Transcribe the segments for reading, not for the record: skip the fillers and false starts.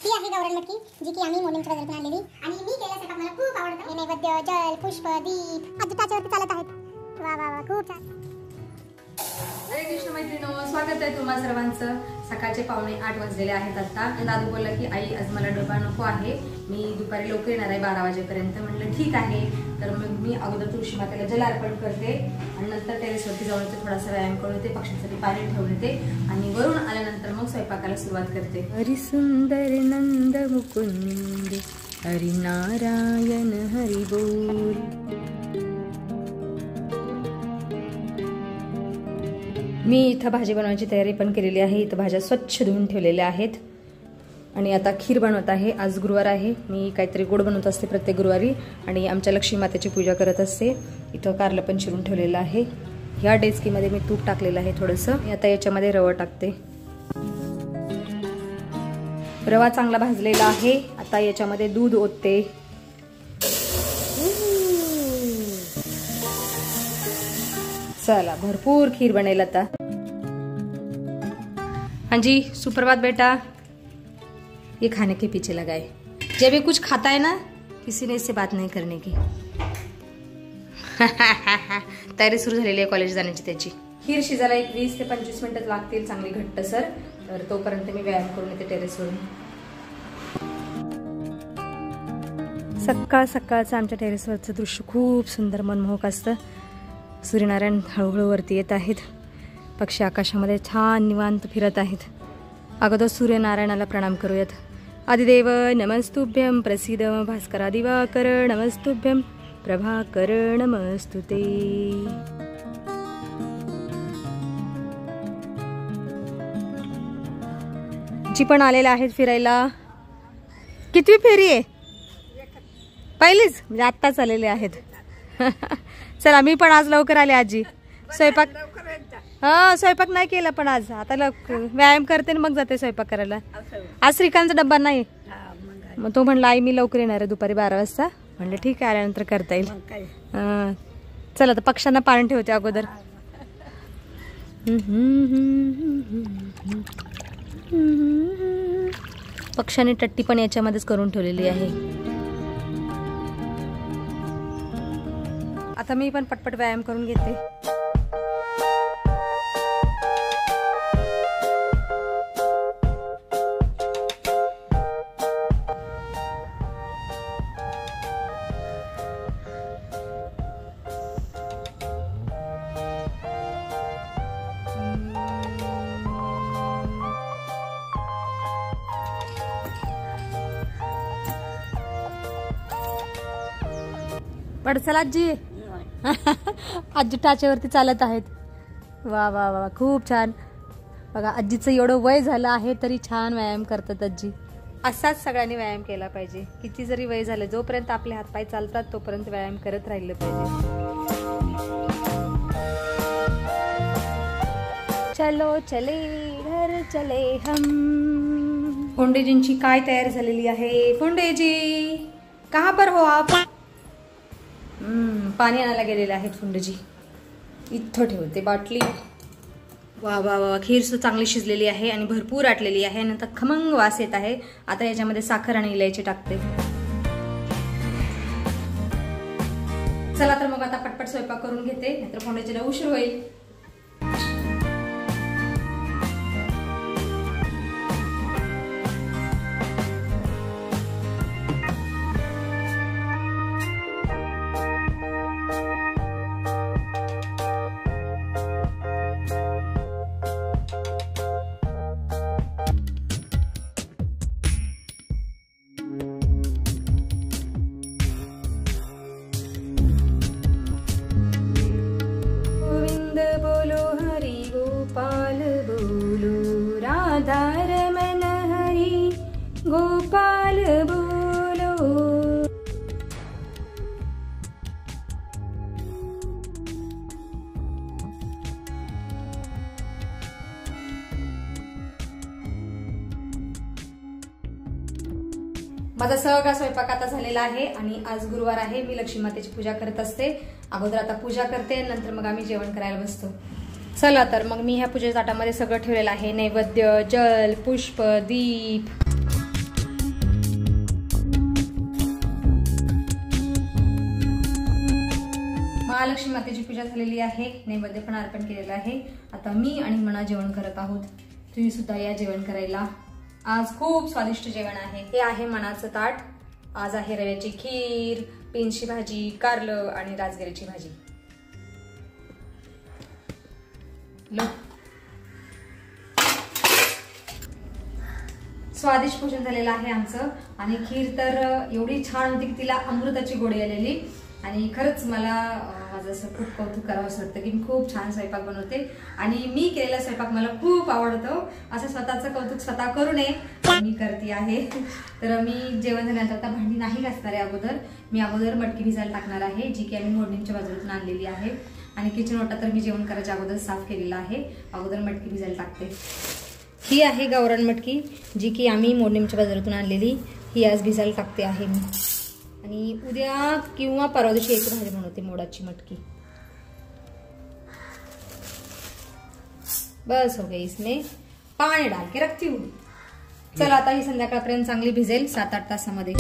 ही आहे गावरान मटकी जी की आम्ही मोलींच्या बाजारातून आणलेली आणि मी केलेला स्वयंपाक मला खूप आवडतो. नैवेद्य, जल, पुष्प, दीप अजूटाच्यावरती चालत आहेत. वा वा वा खूप छान. हरे कृष्ण मैत्रिणो, स्वागत आहे तुम्हा सर्वांचं. सकाळचे 7:45 वाजलेले आहेत आता. दादू बोलला की आई आज मला डबा नको आहे, मी दुपारी लवकर येणार आहे 12 वाजेपर्यंत. म्हटलं ठीक आहे. तर मग मी अगोदर तुळशी मातेला जल अर्पण करते आणि नंतर टेरेसवरती जाऊन येते, थोडासा व्यायाम करून येते, पक्ष्यांसाठी पाणी ठेवून येते आणि वरून आल्यानंतर मग स्वयंपाकाला सुरुवात करते. हरी सुंदर नंद मुकुंद हरी नारायण हरी बोल. मी इथं भाजी बनवायची तयारी पण केलेली आहे. इथं भाज्या स्वच्छ धुवून ठेवलेल्या आहेत आणि आता खीर बनवत आहे. आज गुरुवार आहे, मी काहीतरी गोड बनवत असते प्रत्येक गुरुवारी आणि आमच्या लक्ष्मी मातेची पूजा करत असते. इथं कारलं पण चिरून ठेवलेलं आहे. ह्या डेचकीमध्ये मी तूप टाकलेलं आहे थोडंसं. आता याच्यामध्ये रवा टाकते. रवा चांगला भाजलेला आहे. आता याच्यामध्ये दूध ओतते. चला भरपूर खीर बनेल आता. हाँ जी, सुप्रभात बेटा. ये खाने के पीछे लगा है. जब ये कुछ खाता है ना, किसी ने इससे बात नहीं करने की. तयारी सुरू झालेली आहे कॉलेज जाण्याची त्याची. खीर शिजायला 20 ते 25 मिनिटं लागतील, चांगली घट्ट सर. तर तोपर्यंत मी व्यायाम करून येते टेरेसवरून. सकाळ सकाळचं आमच्या टेरेसवरचं दृश्य खूप सुंदर मनमोहक असतं. सूर्यनारायण हळूहळू वरती येत आहेत. पक्षी आकाशामध्ये छान निवांत फिरत आहेत. अगोदर सूर्यनारायणाला प्रणाम करूयात. आदिदेव नमस्तुभ्यं प्रसीद भास्करा दिवाकर नमस्तुभ्यं प्रभाकर नमस्तुते. जी पण आलेला आहेत फिरायला. कितवी फेरी आहे? पहिलीच म्हणजे आत्ताच आलेले आहेत. चला मी पण आज लवकर आले आजी. स्वयंपाक स्वयंपाक नाही केला पण आज. आता व्यायाम करते मग जाते स्वयंपाक करायला. आज श्रीकांतचा डब्बा नाही, मग तो म्हणला आई मी लवकर येणार आहे दुपारी 12 वाजता. म्हणलं ठीक आहे, आल्यानंतर करता येईल. चला आता पक्ष्यांना पाणी ठेवते अगोदर. पक्ष्यांनी टट्टी पण याच्यामध्येच करून ठेवलेली आहे. आता मी पण पटपट व्यायाम करून घेते. पडचला आजी. आजी टाचेवरती चालत आहेत. वा वा वा खूप छान. बघा आजीचं एवढं वय झालं आहे तरी छान व्यायाम करतात आजी. असाच सगळ्यांनी व्यायाम केला पाहिजे. किती जरी वय झालं, जोपर्यंत आपले हातपाय चालतात तोपर्यंत व्यायाम करत राहिलं पाहिजे. चलो चले घर चले हम. फोंडेजींची काय तयारी झालेली आहे? फोंडेजी कहाँ पर हो आप? पाणी आणायला गेलेले आहेत फोंडेजी. इथं ठेवते बाटली. वा वा वा खीर सुद्धा चांगली शिजलेली आहे आणि भरपूर आटलेली आहे. नंतर खमंग वास येत आहे. आता याच्यामध्ये साखर आणि इलायची टाकते. चला तर मग आता पटपट स्वयंपाक करून घेते, नाहीतर फोंडेजीला उशीर होईल. बोलो हरि गोपाल बोलो राधा रमण हरि गोपाल बोलो. माझा सगळा स्वयंपाक आता झालेला आहे आणि आज गुरुवार आहे. मी लक्ष्मी मातेची पूजा करत असते. अगोदर आता पूजा करते, नंतर मग आम्ही जेवण करायला बसतो. चला तर मग मी ह्या पूजेच्या ताटामध्ये सगळं ठेवलेलं आहे. नैवेद्य, जल, पुष्प, दीप. महालक्ष्मी मातेची पूजा झालेली आहे, नैवेद्य पण अर्पण केलेलं आहे. आता मी आणि मना जेवण करत आहोत. तुम्ही सुद्धा या जेवण करायला. आज खूप स्वादिष्ट जेवण आहे. हे आहे मनाचं ताट. आज आहे रव्याची खीर, पेंची भाजी, कारलं आणि राजगिरीची भाजी. स्वादिष्ट भोजन झालेलं आहे आमचं. आणि खीर तर एवढी छान होती की तिला अमृताची गोडी आलेली. आणि खरंच मला माझं असं खूप कौतुक करावं असं वाटतं की मी खूप छान स्वयंपाक बनवते आणि मी केलेला स्वयंपाक मला खूप आवडतो. असं स्वतःचं कौतुक स्वतः करू नये, मी करते आहे. तर मी जेवण झाल्यानंतर आता भांडी नाही घासणार आहे. मी अगोदर मटकी भिजायला टाकणार आहे, जी की आम्ही मोडणीच्या बाजारातून आणलेली आहे. आणि किचन ओटा तर मी जेवण करायच्या अगोदर साफ केलेला आहे. अगोदर मटकी भिजायला टाकते. ही आहे गावरान मटकी, जी की आम्ही मोडणीच्या बाजारातून आणलेली. ही आज भिजायला टाकते आहे मी. आणि उद्या किंवा परवा दिवशी एक भाजी बनवते मोडाची मटकी. बस हो गई, इसमें पाणी डाल के रखती हूँ. चला आता ही संध्याकाळपर्यंत चांगली भिजेल 7-8 तासामध्ये.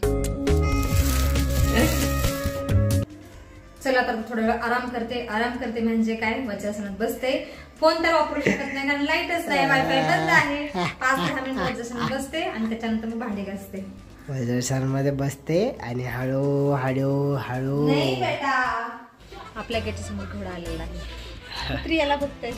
चला आता थोडा वेळ आराम करते म्हणजे काय, वज्रासनात बसते. फोन तर वापरू शकत नाही कारण लाईटच नाही, वायफाय बंद आहे. 5-10 मिनिट वज्रासनात बसते आणि त्याच्यानंतर मी भांडी घासते. वज्रासनामध्ये बसते आणि हळू हळू हळू. नाही बेटा, आपल्या गेटच्या समोर घोडा आलेला आहे. प्रियाला बघते.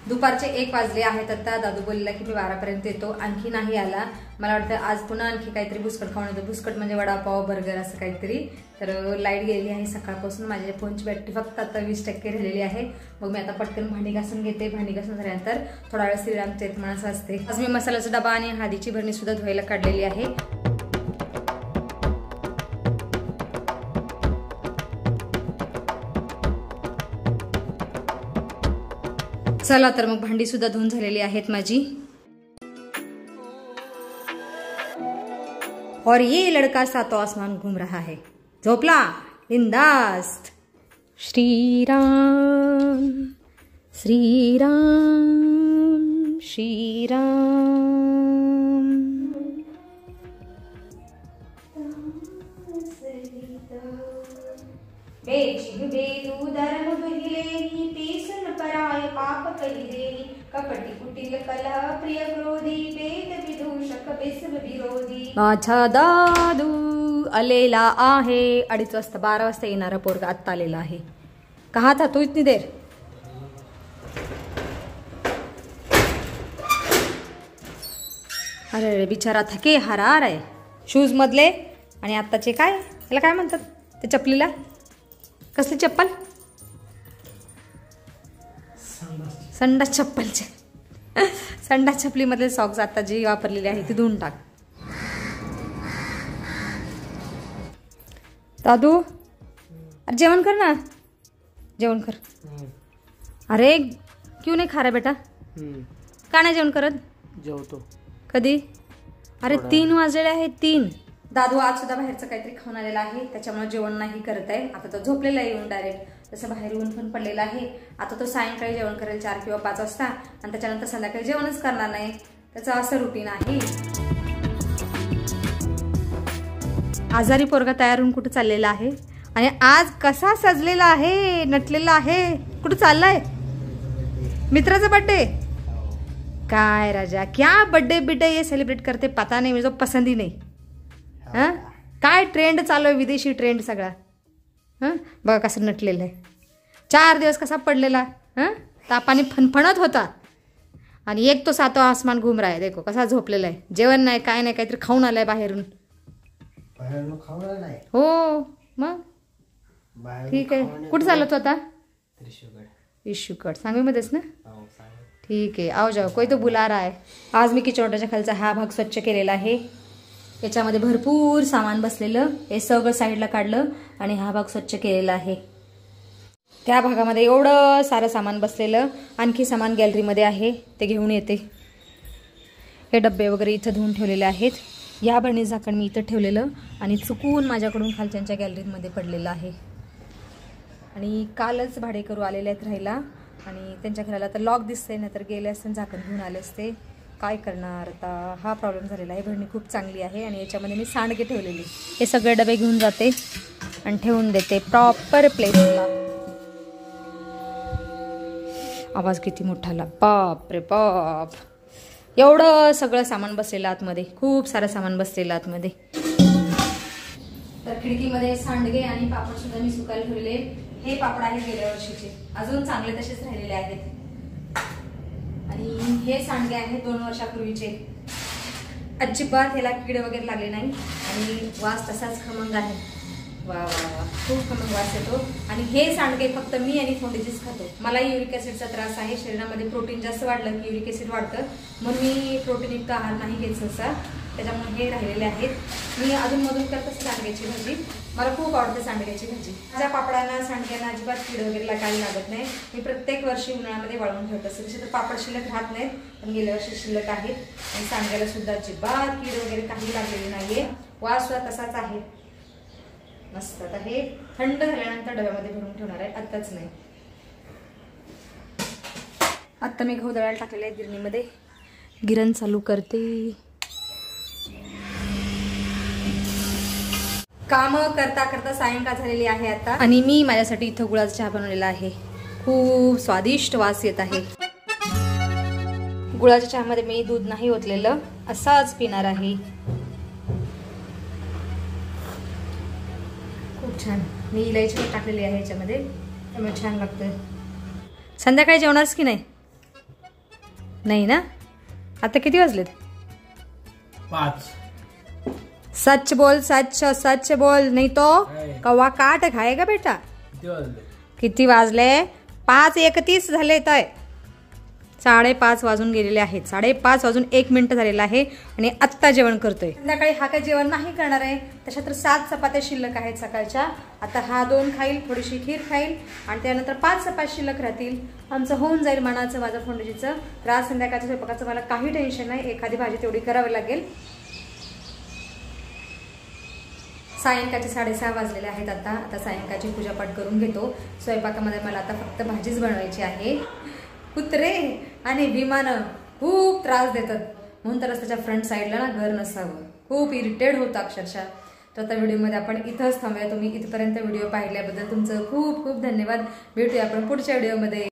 दुपारचे 1 वाजले आहेत. आता दादू बोलला की मी 12 पर्यंत येतो. आणखी नाही आला. मला वाटतं आज पुन्हा आणखी काहीतरी बुसकट खाऊन येतो. बुसकट म्हणजे वडापाव, बर्गर असं काहीतरी. तर लाईट गेलेली आहे सकाळपासून. माझ्या फोनची बॅटरी फक्त आता 20% राहिलेली आहे. मग मी आता पटकन भांडी घासून घेते. भांडी घासून झाल्यानंतर थोडा वेळ श्रीरामचे म्हणायचं असते. आज मी मसाल्याचा डबा आणि हळदीची भरणी सुद्धा धुवायला काढलेली आहे. चला तर मग भांडी सुद्धा धुवून झालेली आहेत माझी. और ये लड़का सातों आसमान घूम रहा है. झोपला बिंदास्त. श्रीराम श्रीराम श्रीराम. बेदू धर्म बहिलेही पेसन पराय पाप कलिदेही. कपटी कुटिल कलह प्रिय क्रोधी वेद विदूषक बेसव विरोधी. माझा दादू आलेला आहे. 2:30 वाजता 12 वाजता येणारा पोरगा आत्ता आलेला आहे. कहा था तू इतनी देर? अरे बिचारा थके हरार आहे. शूज मधले आणि आत्ताचे काय त्याला काय म्हणतात ते चपलीला? कसली चप्पल? संडास चप्पलचे. संडास चपलीमधले सॉक्स आता जी वापरलेली आहे ती धुवून टाक. दादू अरे जेवण कर ना, जेवण कर. अरे क्यों नाही खा रहा बेटा? का नाही जेवण करत? जेवतो कधी? अरे 3 वाजलेले आहेत 3. दादू आज सुद्धा बाहेरचं काहीतरी खाऊन आलेला आहे, त्याच्यामुळे जेवण नाही करत आहे. आता तो झोपलेला आहे येऊन डायरेक्ट. तसं बाहेर ऊन पण पडलेला आहे. आता तो सायंकाळी जेवण करेल 4 किंवा 5 वाजता आणि त्याच्यानंतर संध्याकाळी जेवणच करणार नाही. त्याचं असं रुटीन आहे. आजारी पोरगा तयार होऊन कुठं चाललेला आहे आणि आज कसा सजलेला आहे, नटलेला आहे. कुठं चाललाय? मित्राचा बर्थडे. काय राजा क्या बर्थडे बिड्डे ये सेलिब्रेट करते पता नहीं, मुझे पसंद ही नाही. हा काय ट्रेंड चालू आहे, विदेशी ट्रेंड सगळा. हां बघा कसं नटलेलं आहे. 4 दिवस कसा पडलेला, हां तापाने फणफणत होता. आणि एक तो सातों आसमान घूम रहा है. देखो कसा झोपलेला आहे. जेवण नाही काय नाही, काहीतरी खाऊन आलाय बाहेरून. हो मग ठीक आहे. कुठं चालत होता? इशूगड सांगवीमध्येच ना. ठीक आहे आओ जाओ, कोई तो बुला रहा है. आज मी किचनोट्याच्या खालचा हा भाग स्वच्छ केलेला आहे. याच्यामध्ये भरपूर सामान बसलेलं, हे सगळं साईडला काढलं आणि हा भाग स्वच्छ केलेला आहे. त्या भागामध्ये एवढं सारं सामान बसलेलं. आणखी सामान गॅलरीमध्ये आहे, ते घेऊन येते. हे डब्बे वगैरे इथं धुवून ठेवलेले आहेत. या भरणी झाकण मी इथं ठेवलेलं आणि चुकून माझ्याकडून खालच्यांच्या गॅलरीमध्ये पडलेलं आहे. आणि कालच भाडेकरू आलेले आहेत राहायला आणि त्यांच्या घराला तर लॉक दिसतंय, नाहीतर गेले असते झाकण घेऊन आले असते. काय करणार आता, हा प्रॉब्लेम झालेला आहे. भरणी खूप चांगली आहे आणि याच्यामध्ये मी सांडगे ठेवलेले. हे सगळे डबे घेऊन जाते आणि ठेवून देते प्रॉपर प्लेसला. आवाज किती मोठा आला, बाप रे बाप. एवढं सगळं सामान बसलेलं आतमध्ये, खूप सारं सामान बसलेलं आतमध्ये. तर खिडकीमध्ये सांडगे आणि पापड सुद्धा मी सुकायला ठेवले. हे पापड आहेत गेल्या वर्षीचे, अजून चांगले तसेच राहिलेले आहेत. आणि हे सांडगे आहेत 2 वर्षापूर्वीचे. अजिबात ह्याला कीड वगैरे लागले नाही आणि वास तसाच खमंग आहे. वा वा वा, खूप खमंग वास येतो. आणि हे सांडगे फक्त मी आणि फोंडेजीच खातो. मला युरिक ऍसिडचा त्रास आहे, शरीरामध्ये प्रोटीन जास्त वाढलं की युरिक ऍसिड वाढतं, म्हणून मी प्रोटीनयुक्त आहार नाही घेत सहसा, त्याच्यामुळे हे राहिलेले आहेत. मी अधूनमधून करत असते सांडग्याची भाजी, मला खूप आवडते सांडग्याची भाजी. माझ्या पापडांना सांडग्यांना अजिबात कीड वगैरे काही लागत नाही. मी प्रत्येक वर्षी उन्हाळ्यामध्ये वाळवून ठेवत असते. तसे तर पापड शिल्लक राहत नाहीत, पण गेल्या वर्षी शिल्लक आहेत. आणि सांडग्याला सुद्धा अजिबात कीड वगैरे काही लागलेली नाहीये. वास सुद्धा तसाच आहे, मस्त. आता हे थंड झाल्यानंतर डब्यामध्ये भरून ठेवणार आहे, आत्ताच नाही. आत्ता मी गहू दळायला टाकलेले आहेत गिरणीमध्ये. गिरण चालू करते. काम करता करता सायंकाळ झालेली आहे आता. आणि मी माझ्यासाठी इथं गुळाचा चहा बनवलेला आहे. खूप स्वादिष्ट वास येत आहे. गुळाच्या चहामध्ये मी दूध नाही ओतलेलं, असाच पिणार आहे. खूप छान. मी इलायची पण टाकलेली आहे याच्यामध्ये, त्यामुळे छान लागतंय. संध्याकाळी जेवणारच की नाही? नाही ना? आता किती वाजलेत? 5. सच बोल, सच सच बोल, नहीं तो कवा काट खाएगा बेटा. किती वाजले? 5:31 झाले. तर 5:30 वाजून गेलेले आहेत. 5:30 वाजून 1 मिनिट झालेला आहे आणि आत्ता जेवण करतोय. संध्याकाळी हा काय जेवण नाही करणार आहे. तशा तर 7 चपात्या शिल्लक आहेत सकाळच्या. आता हा 2 खाईल, थोडीशी खीर खाईल आणि त्यानंतर 5 चपात्या शिल्लक राहतील. आमचं होऊन जाईल मनाचं, माझं फोंडजीचं. तर आज संध्याकाळच्या स्वयंपाकाचं मला काही टेन्शन नाही. एखादी भाजी तेवढी करावी लागेल. सायंकाळचे 6:30 वाजलेले आहेत आता सायंकाळची पूजापाठ करून घेतो. स्वयंपाकामध्ये मला आता फक्त भाजीच बनवायची आहे. कुत्रे आणि विमानं खूप त्रास देतात, म्हणून तर रस्त्याच्या फ्रंट साईडला ना घर नसावं. खूप इरिटेड होतं अक्षरशः. तर आता व्हिडिओमध्ये आपण इथंच थांबूया. तुम्ही इथपर्यंत व्हिडिओ पाहिल्याबद्दल तुमचं खूप खूप धन्यवाद. भेटूया आपण पुढच्या व्हिडिओमध्ये.